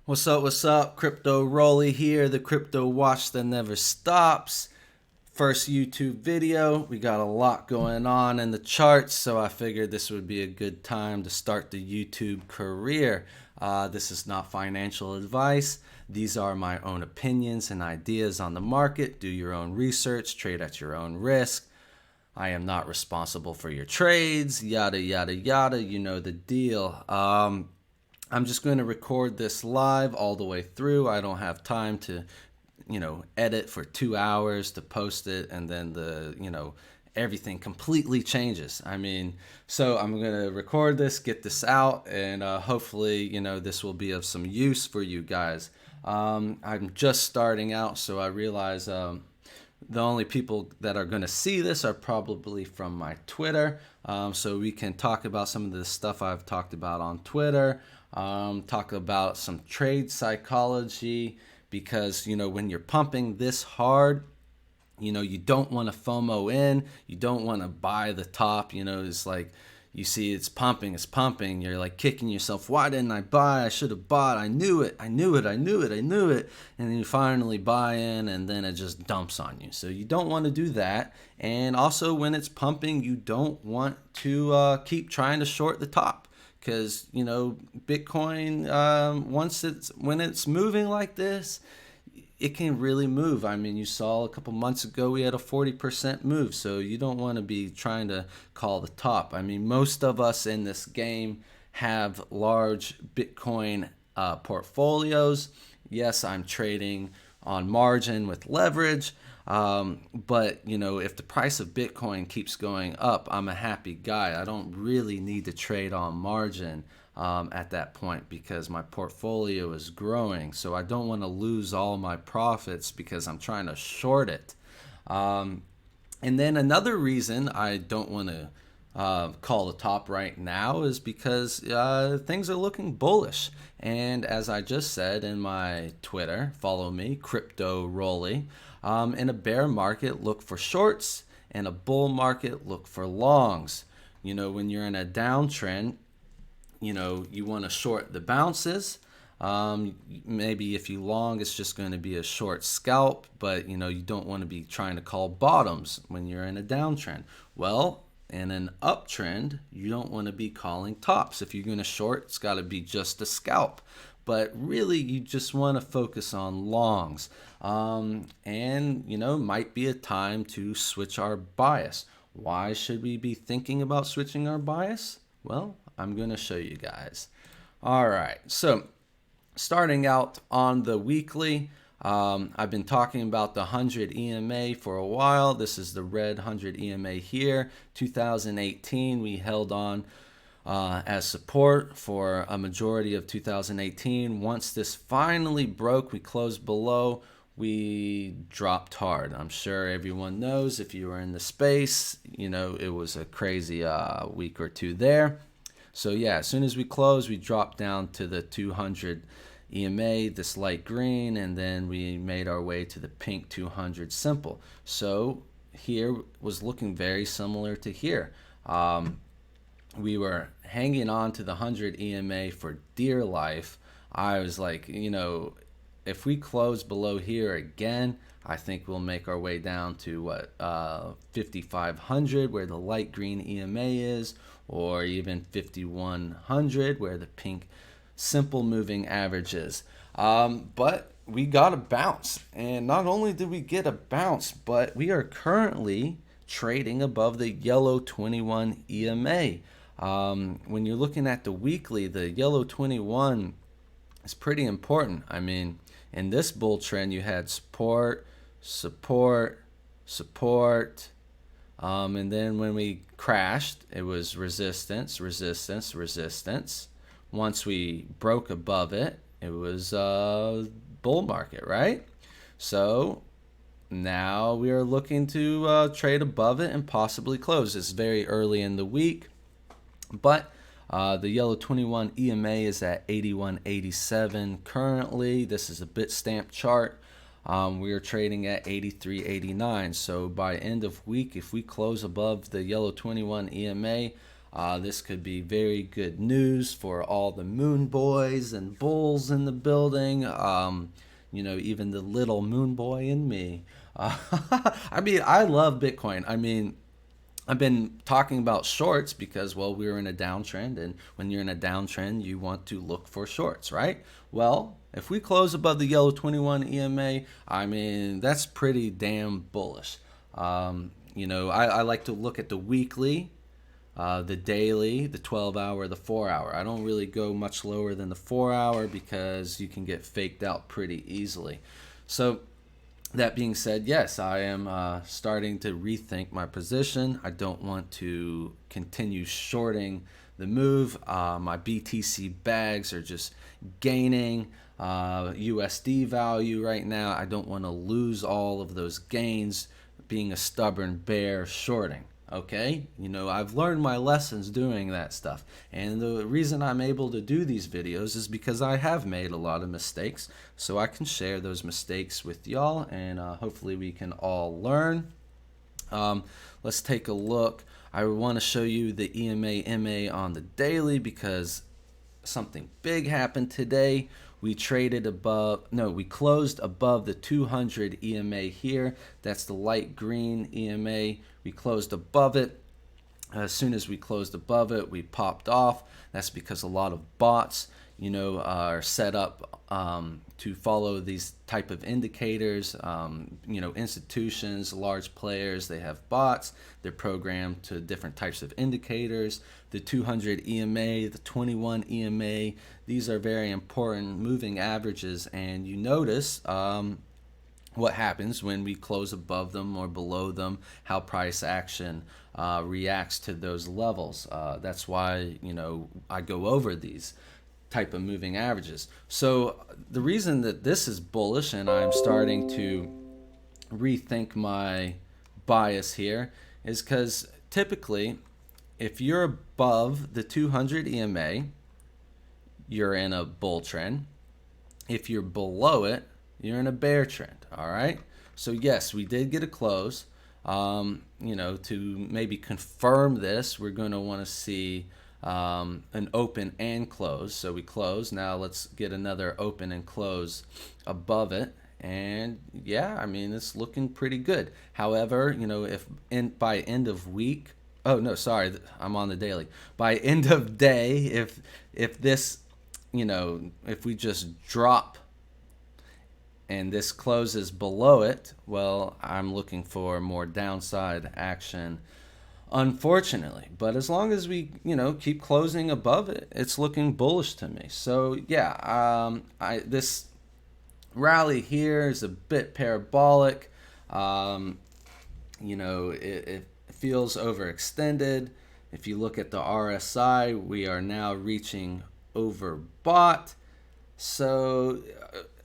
What's up? What's up? Crypto Rolly here, the crypto watch that never stops. First YouTube video. We got a lot going on in the charts, so I figured this would be a good time to start the YouTube career. This is not financial advice. These are my own opinions and ideas on the market. Do your own research, trade at your own risk. I am not responsible for your trades, yada, yada, yada. You know the deal. I'm just going to record this live all the way through. I don't have time to, edit for 2 hours to post it, and then everything completely changes. So I'm going to record this, get this out, and hopefully, this will be of some use for you guys. I'm just starting out, so I realize the only people that are going to see this are probably from my Twitter. So we can talk about some of the stuff I've talked about on Twitter, talk about some trade psychology, because, when you're pumping this hard, you don't want to FOMO in. You don't want to buy the top. It's like you see it's pumping. You're like kicking yourself. Why didn't I buy? I should have bought. I knew it. And then you finally buy in, and then it just dumps on you. So you don't want to do that. And also, when it's pumping, you don't want to keep trying to short the top. Because, Bitcoin, when it's moving like this, it can really move. You saw a couple months ago we had a 40% move, so you don't want to be trying to call the top. Most of us in this game have large Bitcoin portfolios. Yes, I'm trading on margin with leverage, but if the price of Bitcoin keeps going up, I'm a happy guy. I don't really need to trade on margin at that point, because my portfolio is growing. So I don't want to lose all my profits because I'm trying to short it. And then another reason I don't want to call the top right now is because things are looking bullish. And as I just said in my Twitter, follow me, Crypto Rolly. In a bear market, look for shorts. In a bull market, look for longs. When you're in a downtrend, you want to short the bounces. Maybe if you long, it's just going to be a short scalp, but you don't want to be trying to call bottoms when you're in a downtrend. Well, in an uptrend, you don't want to be calling tops. If you're going to short, it's got to be just a scalp. But really, you just want to focus on longs. Might be a time to switch our bias. Why should we be thinking about switching our bias? Well, I'm going to show you guys. All right, so starting out on the weekly, I've been talking about the 100 EMA for a while. This is the red 100 EMA here. 2018, we held on as support for a majority of 2018. Once this finally broke, we closed below, we dropped hard. I'm sure everyone knows, if you were in the space, it was a crazy week or two there. So yeah, as soon as we closed, we dropped down to the 200 EMA, this light green, and then we made our way to the pink 200 simple. So here was looking very similar to here. We were hanging on to the 100 EMA for dear life. I was like, if we close below here again, I think we'll make our way down to 5,500, where the light green EMA is, or even 5,100, where the pink simple moving average is. But we got a bounce, and not only did we get a bounce, but we are currently trading above the yellow 21 EMA. When you're looking at the weekly, the yellow 21 is pretty important. In this bull trend, you had support, and then when we crashed, it was resistance. Once we broke above it, it was bull market, right? So now we are looking to trade above it and possibly close. It's very early in the week, but the yellow 21 EMA is at 81.87 currently. This is a Bitstamp chart. We are trading at 83.89. So by end of week, if we close above the yellow 21 EMA, This could be very good news for all the moon boys and bulls in the building. Even the little moon boy in me. I mean, I love Bitcoin. I mean, I've been talking about shorts because, well, we're in a downtrend, and when you're in a downtrend, you want to look for shorts, right? Well, if we close above the yellow 21 EMA, I mean, that's pretty damn bullish. I like to look at the weekly, the daily, the 12-hour, the 4-hour. I don't really go much lower than the 4-hour because you can get faked out pretty easily. So that being said, yes, I am starting to rethink my position. I don't want to continue shorting the move. My BTC bags are just gaining USD value right now. I don't want to lose all of those gains being a stubborn bear shorting. Okay, I've learned my lessons doing that stuff, and the reason I'm able to do these videos is because I have made a lot of mistakes, so I can share those mistakes with y'all, and hopefully we can all learn. Let's take a look. I want to show you the EMA MA on the daily because something big happened today. We closed above the 200 EMA here. That's the light green EMA. We closed above it. As soon as we closed above it, we popped off. That's because a lot of bots, are set up to follow these type of indicators. Institutions, large players, they have bots. They're programmed to different types of indicators. The 200 EMA, the 21 EMA, these are very important moving averages. And you notice what happens when we close above them or below them, how price action reacts to those levels. That's why, I go over these type of moving averages. So the reason that this is bullish and I'm starting to rethink my bias here is because typically if you're above the 200 EMA, you're in a bull trend. If you're below it, you're in a bear trend. All right. So yes, we did get a close. To maybe confirm this, we're going to want to see an open and close. So we close. Now let's get another open and close above it. And yeah, I mean, it's looking pretty good. However, if by end of week, oh no, sorry, I'm on the daily. By end of day, if this, if we just drop and this closes below it, well, I'm looking for more downside action, unfortunately. But as long as we, keep closing above it, it's looking bullish to me. So yeah, this rally here is a bit parabolic. It feels overextended. If you look at the RSI, we are now reaching overbought. So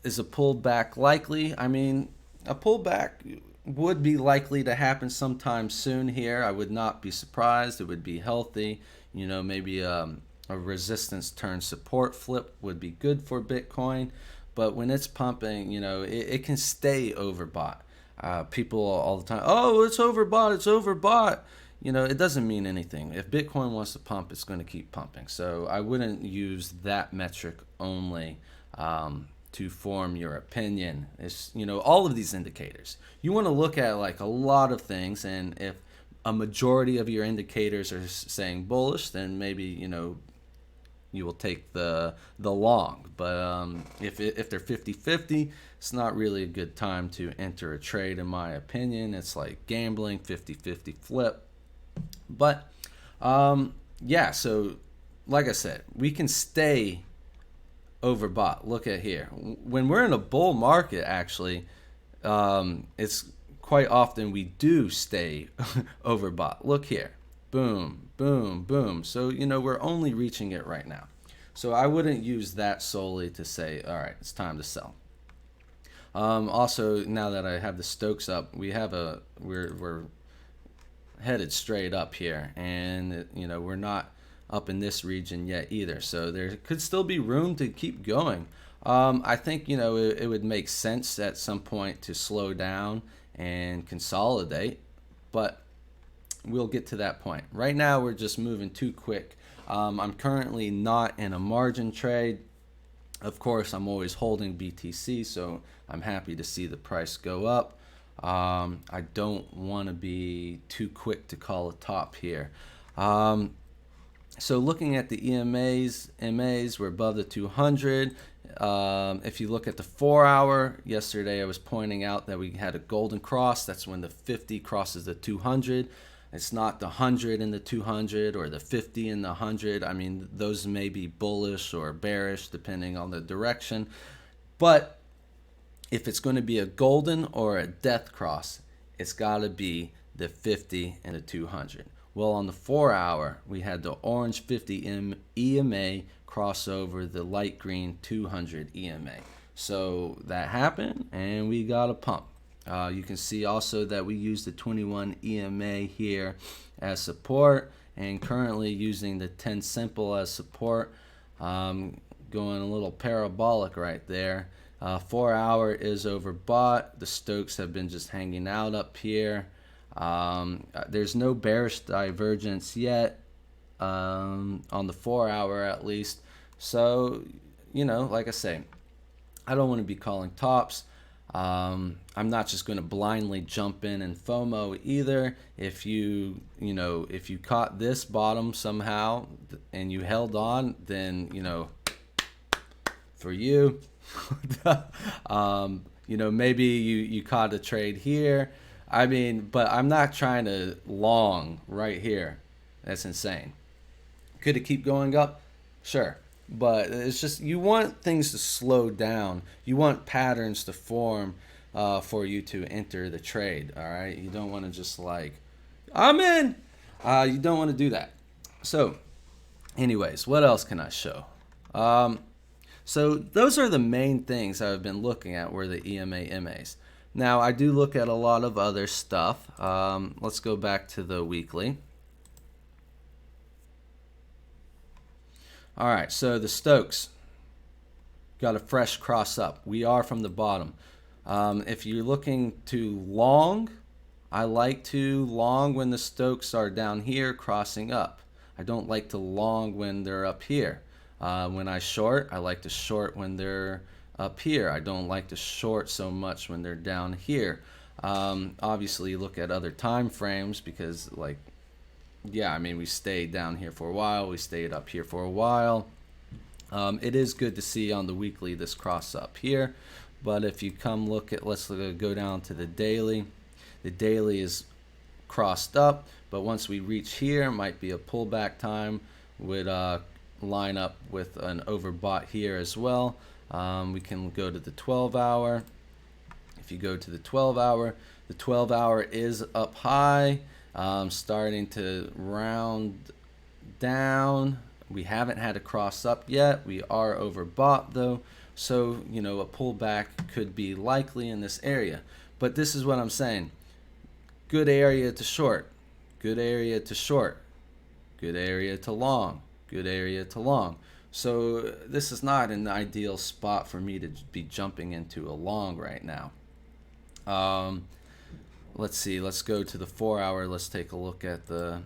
is a pullback likely? I mean, a pullback would be likely to happen sometime soon here. I would not be surprised. It would be healthy. Maybe a resistance turn support flip would be good for Bitcoin. But when it's pumping, it can stay overbought. People all the time, oh, it's overbought, it's overbought. It doesn't mean anything. If Bitcoin wants to pump, it's going to keep pumping. So I wouldn't use that metric only to form your opinion. It's, all of these indicators. You want to look at like a lot of things, and if a majority of your indicators are saying bullish, then maybe, you will take the long. But if they're 50-50, it's not really a good time to enter a trade, in my opinion. It's like gambling, 50-50 flip. But yeah, so like I said, we can stay overbought. Look at here. When we're in a bull market, actually, it's quite often we do stay overbought. Look here. Boom, boom, boom. So, we're only reaching it right now. So I wouldn't use that solely to say, all right, it's time to sell. Also, now that I have the Stokes up, we're headed straight up here, and we're not up in this region yet either. So there could still be room to keep going. I think, it would make sense at some point to slow down and consolidate. But we'll get to that point. Right now, we're just moving too quick. I'm currently not in a margin trade. Of course, I'm always holding BTC, so I'm happy to see the price go up. I don't want to be too quick to call a top here. So looking at the MAs, we're above the 200. If you look at the 4 hour, yesterday I was pointing out that we had a golden cross. That's when the 50 crosses the 200. It's not the 100 and the 200 or the 50 and the 100. I mean, those may be bullish or bearish depending on the direction. But if it's going to be a golden or a death cross, it's got to be the 50 and the 200. Well, on the 4 hour, we had the orange 50 EMA cross over the light green 200 EMA. So that happened, and we got a pump. You can see also that we use the 21 EMA here as support, and currently using the 10 simple as support. Going a little parabolic right there. 4 hour is overbought. The Stokes have been just hanging out up here. There's no bearish divergence yet on the 4 hour at least. So, like I say, I don't want to be calling tops. I'm not just going to blindly jump in and FOMO either. If you caught this bottom somehow and you held on, then, for you, maybe you caught a trade here. I mean, but I'm not trying to long right here. That's insane. Could it keep going up? Sure. But it's just, you want things to slow down. You want patterns to form for you to enter the trade, all right? You don't want to just like, I'm in. You don't want to do that. So anyways, what else can I show? So those are the main things I've been looking at, were the EMA MAs. Now, I do look at a lot of other stuff. Let's go back to the weekly. All right, so the Stokes got a fresh cross up. We are from the bottom. If you're looking to long, I like to long when the Stokes are down here crossing up. I don't like to long when they're up here. When I short, I like to short when they're up here. I don't like to short so much when they're down here. Obviously, look at other time frames because, we stayed down here for a while. We stayed up here for a while. It is good to see on the weekly this cross up here. But if you come look at, let's go down to the daily. The daily is crossed up, but once we reach here, might be a pullback time. Would line up with an overbought here as well. We can go to the 12 hour. If you go to the 12 hour, the 12 hour is up high, starting to round down. We haven't had a cross up yet. We are overbought though. So, a pullback could be likely in this area. But this is what I'm saying. Good area to short, good area to short, good area to long, good area to long. So this is not an ideal spot for me to be jumping into a long right now. Let's see. Let's go to the 4 hour. Let's take a look at the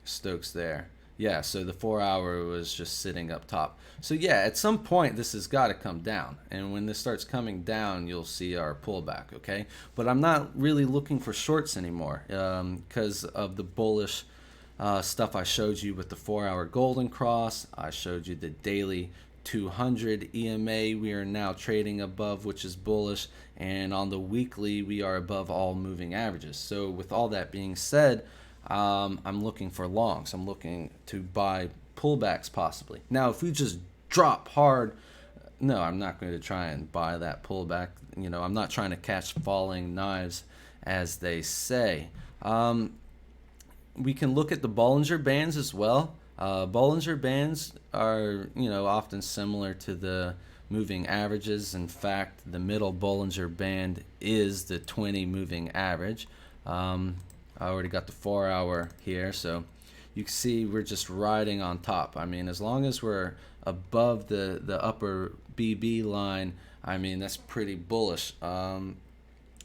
Stokes there. Yeah, so the 4 hour was just sitting up top. So yeah, at some point this has got to come down. And when this starts coming down, you'll see our pullback, okay? But I'm not really looking for shorts anymore because of the bullish stuff I showed you with the 4 hour golden cross. I showed you the daily 200 EMA we are now trading above, which is bullish, and on the weekly we are above all moving averages. So with all that being said, I'm looking for longs. I'm looking to buy pullbacks possibly. Now if we just drop hard, no, I'm not going to try and buy that pullback. I'm not trying to catch falling knives, as they say. We can look at the Bollinger Bands as well. Bollinger Bands are, often similar to the moving averages. In fact, the middle Bollinger Band is the 20 moving average. I already got the 4 hour here, so you can see we're just riding on top. I mean, as long as we're above the upper BB line, I mean, that's pretty bullish.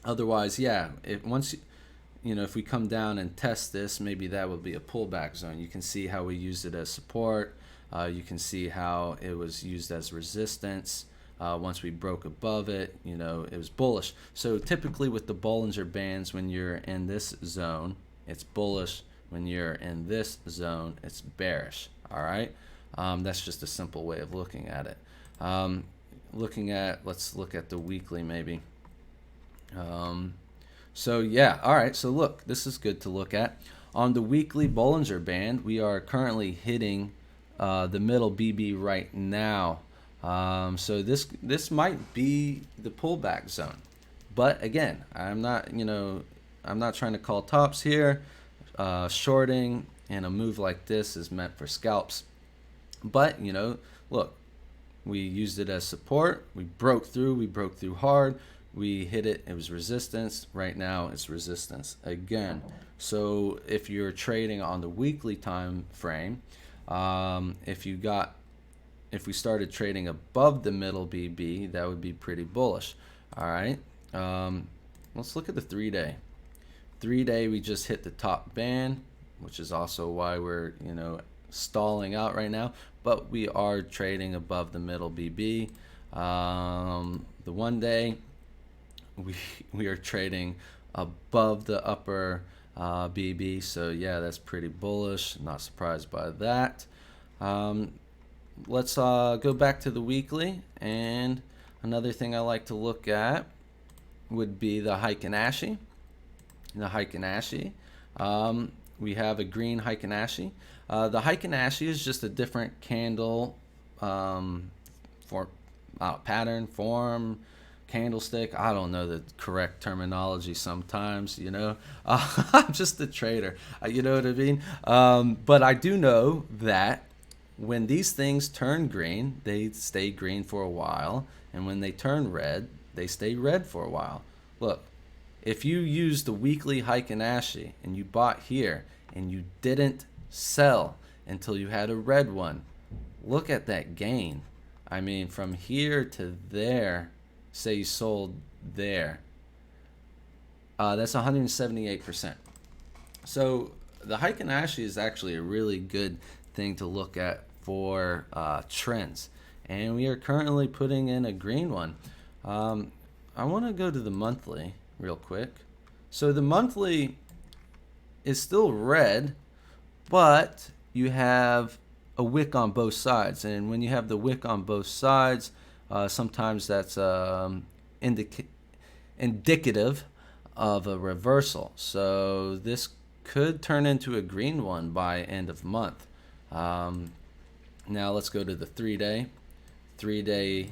Otherwise, yeah, once you know, if we come down and test this, maybe that would be a pullback zone. You can see how we used it as support. You can see how it was used as resistance. Once we broke above it, you know, it was bullish. So typically with the Bollinger Bands, when you're in this zone, it's bullish. When you're in this zone, it's bearish. All right. That's just a simple way of looking at it. Let's look at the weekly maybe. So yeah, all right, so look, this is good to look at. On the weekly Bollinger Band, we are currently hitting the middle BB right now. So this might be the pullback zone. But again, I'm not trying to call tops here. Shorting and a move like this is meant for scalps. But, you know, look, we used it as support. We broke through hard. We hit it, it was resistance. Right now it's resistance again. So if you're trading on the weekly time frame, if we started trading above the middle BB, that would be pretty bullish. All right, let's look at the 3-day. 3-day, we just hit the top band, which is also why we're, you know, stalling out right now, but we are trading above the middle BB. The 1-day, we are trading above the upper BB, so yeah, that's pretty bullish. Not surprised by that. Let's go back to the weekly, and another thing I like to look at would be the Heikin Ashi. The Heikin Ashi, we have a green Heikin Ashi. The Heikin Ashi is just a different candle pattern, form, candlestick. I don't know the correct terminology sometimes, you know. I'm just a trader, you know what I mean? But I do know that when these things turn green, they stay green for a while, and when they turn red, they stay red for a while. Look, if you use the weekly Heikin Ashi and you bought here and you didn't sell until you had a red one, look at that gain. I mean, from here to there, say you sold there, that's 178%. So the Heikin Ashi is actually a really good thing to look at for trends, and we are currently putting in a green one. I want to go to the monthly real quick. So the monthly is still red, but you have a wick on both sides, and when you have the wick on both sides, sometimes that's indicative of a reversal. So this could turn into a green one by end of month. Now let's go to the 3-day. 3-day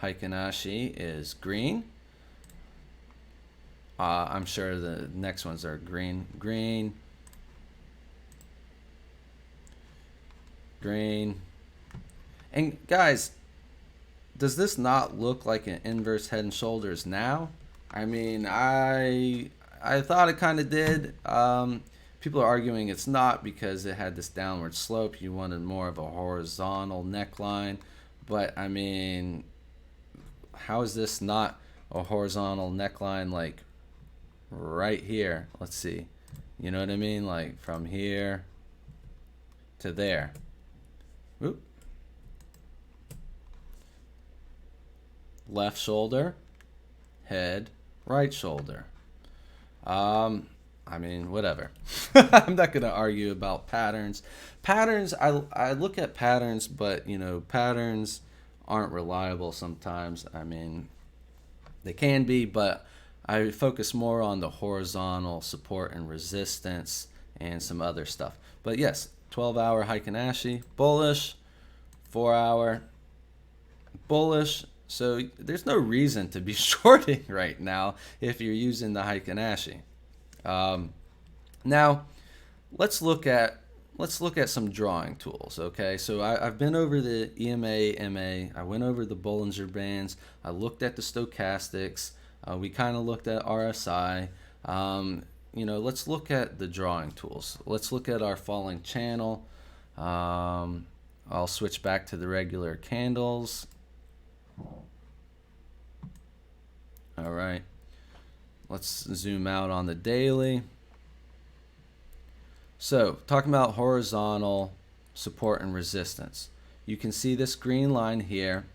Heikin Ashi is green. I'm sure the next ones are green, green, green. And guys, does this not look like an inverse head and shoulders now? I mean, I thought it kind of did. People are arguing it's not because it had this downward slope. You wanted more of a horizontal neckline. But, I mean, how is this not a horizontal neckline, like right here? Let's see. You know what I mean? Like from here to there. Oop. Left shoulder, head, right shoulder. I mean, whatever. I'm not going to argue about patterns. Patterns, I look at patterns, but, you know, patterns aren't reliable sometimes. I mean, they can be, but I focus more on the horizontal support and resistance and some other stuff. But yes, 12-hour Heikin Ashi, bullish, 4-hour, bullish. So there's no reason to be shorting right now if you're using the Heikin Ashi. Now, let's look at some drawing tools. Okay, so I've been over the EMA, MA. I went over the Bollinger Bands. I looked at the stochastics. We kind of looked at RSI. You know, let's look at the drawing tools. Let's look at our falling channel. I'll switch back to the regular candles. All right. Let's zoom out on the daily. So talking about horizontal support and resistance, you can see this green line here.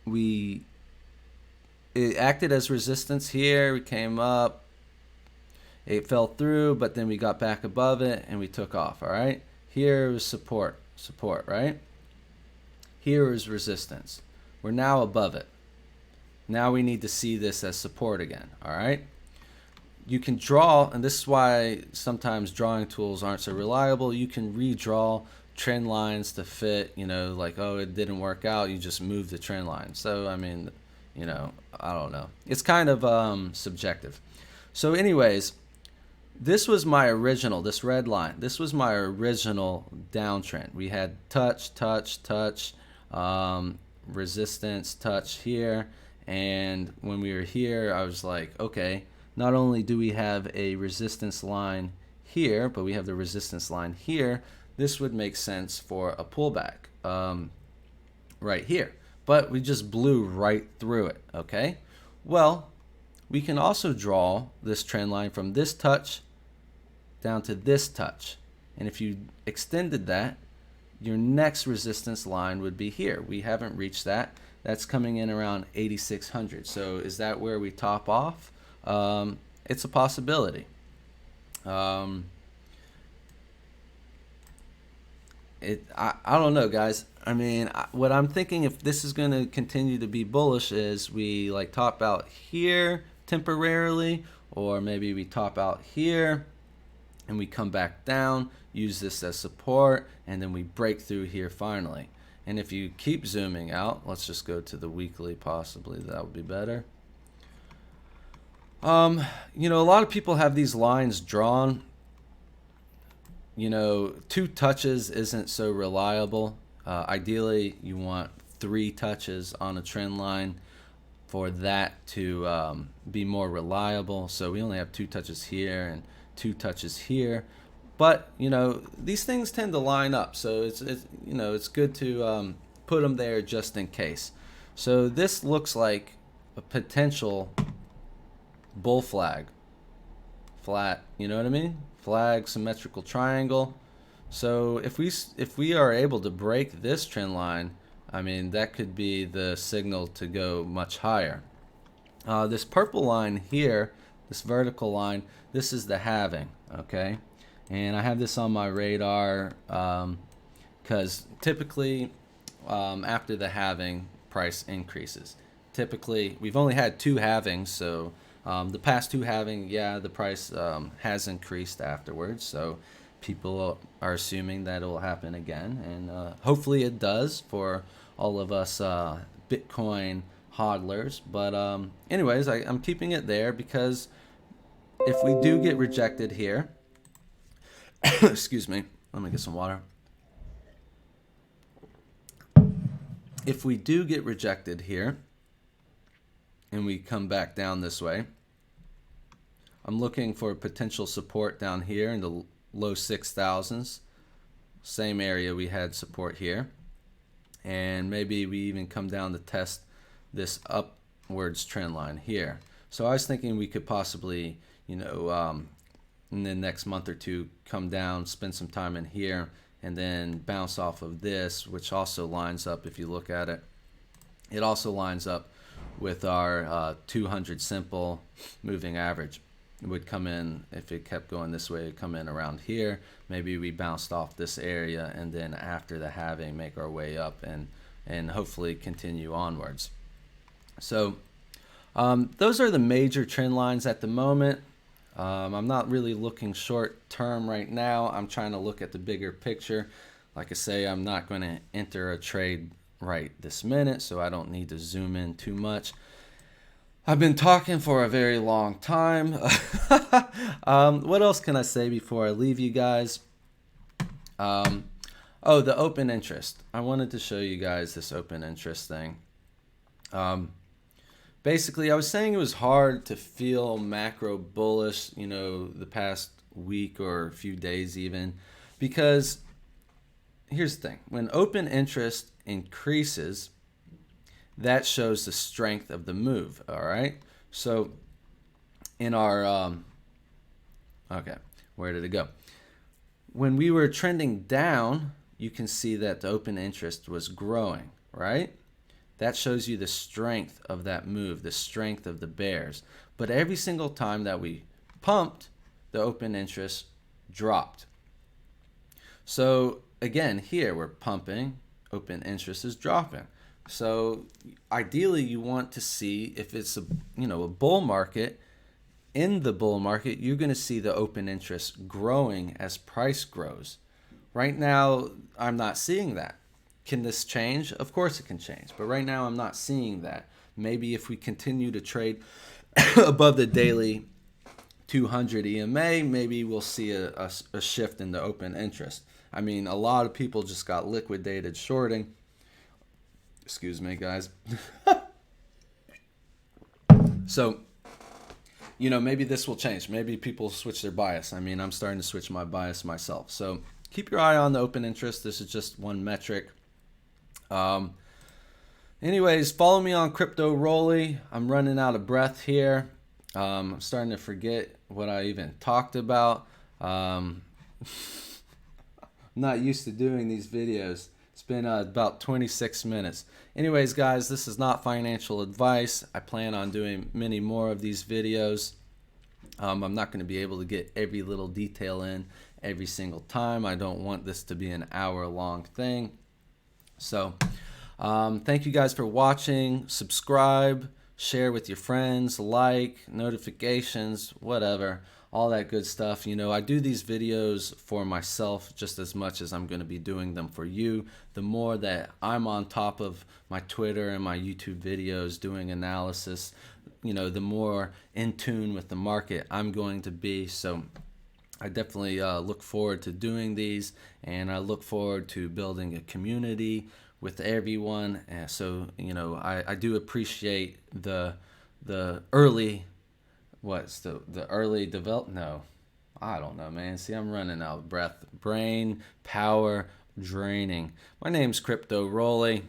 It acted as resistance here. We came up, it fell through, but then we got back above it and we took off. All right, here was support, right? Here is resistance. We're now above it. Now we need to see this as support again. All right, you can draw, and this is why sometimes drawing tools aren't so reliable. You can redraw trend lines to fit, like, oh, it didn't work out, you just move the trend line. So I mean, I don't know, it's kind of subjective. So anyways, this was my original, this red line, this was my original downtrend. We had touch, resistance, touch here, and when we were here, I was like, okay, not only do we have a resistance line here, but we have the resistance line here. This would make sense for a pullback right here, but we just blew right through it. Okay, well, we can also draw this trend line from this touch down to this touch, and if you extended that, your next resistance line would be here. We haven't reached that. That's coming in around 8,600. So is that where we top off? It's a possibility. I don't know, guys. I mean, what I'm thinking, if this is going to continue to be bullish, is we like top out here temporarily, or maybe we top out here and we come back down, use this as support, and then we break through here finally. And if you keep zooming out, let's just go to the weekly, possibly that would be better. A lot of people have these lines drawn. Two touches isn't so reliable. Ideally, you want 3 touches on a trend line for that to be more reliable. So we only have 2 touches here and 2 touches here. But, these things tend to line up. So it's good to put them there just in case. So this looks like a potential bull flag. Flat, you know what I mean? Flag, symmetrical triangle. So if we are able to break this trend line, I mean, that could be the signal to go much higher. This purple line here, this vertical line, this is the halving, okay? And I have this on my radar because typically after the halving, price increases. Typically, we've only had 2 halvings, so the past 2 halving, yeah, the price has increased afterwards. So people are assuming that it will happen again, and hopefully it does for all of us Bitcoin hodlers. But anyways, I'm keeping it there because if we do get rejected here, excuse me, let me get some water. If we do get rejected here and we come back down this way, I'm looking for potential support down here in the low 6,000s. Same area we had support here. And maybe we even come down to test this upwards trend line here. So I was thinking we could possibly, in the next month or two, come down, spend some time in here, and then bounce off of this, which also lines up, if you look at it. It also lines up with our 200 simple moving average. It would come in, if it kept going this way, it'd come in around here. Maybe we bounced off this area, and then after the halving, make our way up and hopefully continue onwards. So those are the major trend lines at the moment. I'm not really looking short term right now. I'm trying to look at the bigger picture. Like I say, I'm not going to enter a trade right this minute, so I don't need to zoom in too much. I've been talking for a very long time. What else can I say before I leave you guys? Oh, the open interest. I wanted to show you guys this open interest thing. Basically, I was saying it was hard to feel macro bullish, the past week or a few days even, because here's the thing. When open interest increases, that shows the strength of the move, all right? So in our, Where did it go? When we were trending down, you can see that the open interest was growing, right? That shows you the strength of that move, the strength of the bears. But every single time that we pumped, the open interest dropped. So again, here we're pumping, open interest is dropping. So ideally you want to see if it's a bull market. In the bull market, you're going to see the open interest growing as price grows. Right now, I'm not seeing that. Can this change? Of course it can change, but right now I'm not seeing that. Maybe if we continue to trade above the daily 200 EMA, maybe we'll see a shift in the open interest. I mean, a lot of people just got liquidated shorting. Excuse me, guys. So, maybe this will change. Maybe people switch their bias. I mean, I'm starting to switch my bias myself. So keep your eye on the open interest. This is just one metric. Anyways, follow me on Crypto Rolly. I'm running out of breath here. I'm starting to forget what I even talked about. I'm not used to doing these videos. It's been about 26 minutes. Anyways, guys, this is not financial advice. I plan on doing many more of these videos. I'm not going to be able to get every little detail in every single time. I don't want this to be an hour-long thing. So thank you guys for watching. Subscribe, share with your friends, like, notifications, whatever. All that good stuff. I do these videos for myself just as much as I'm going to be doing them for you. The more that I'm on top of my Twitter and my YouTube videos doing analysis, the more in tune with the market I'm going to be. So I definitely look forward to doing these, and I look forward to building a community with everyone. And so, I do appreciate the early the early develop? No, I don't know, man. See, I'm running out of breath. Brain power draining. My name's Crypto Rolly.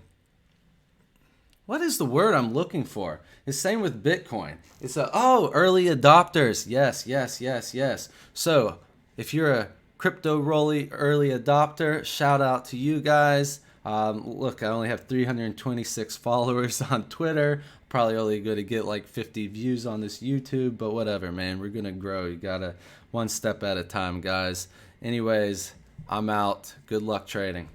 What is the word I'm looking for? It's same with Bitcoin. It's early adopters. Yes. So if you're a Crypto Rolly early adopter, shout out to you guys. Look, I only have 326 followers on Twitter. Probably only going to get like 50 views on this YouTube, but whatever, man. We're going to grow. You got to one step at a time, guys. Anyways, I'm out. Good luck trading.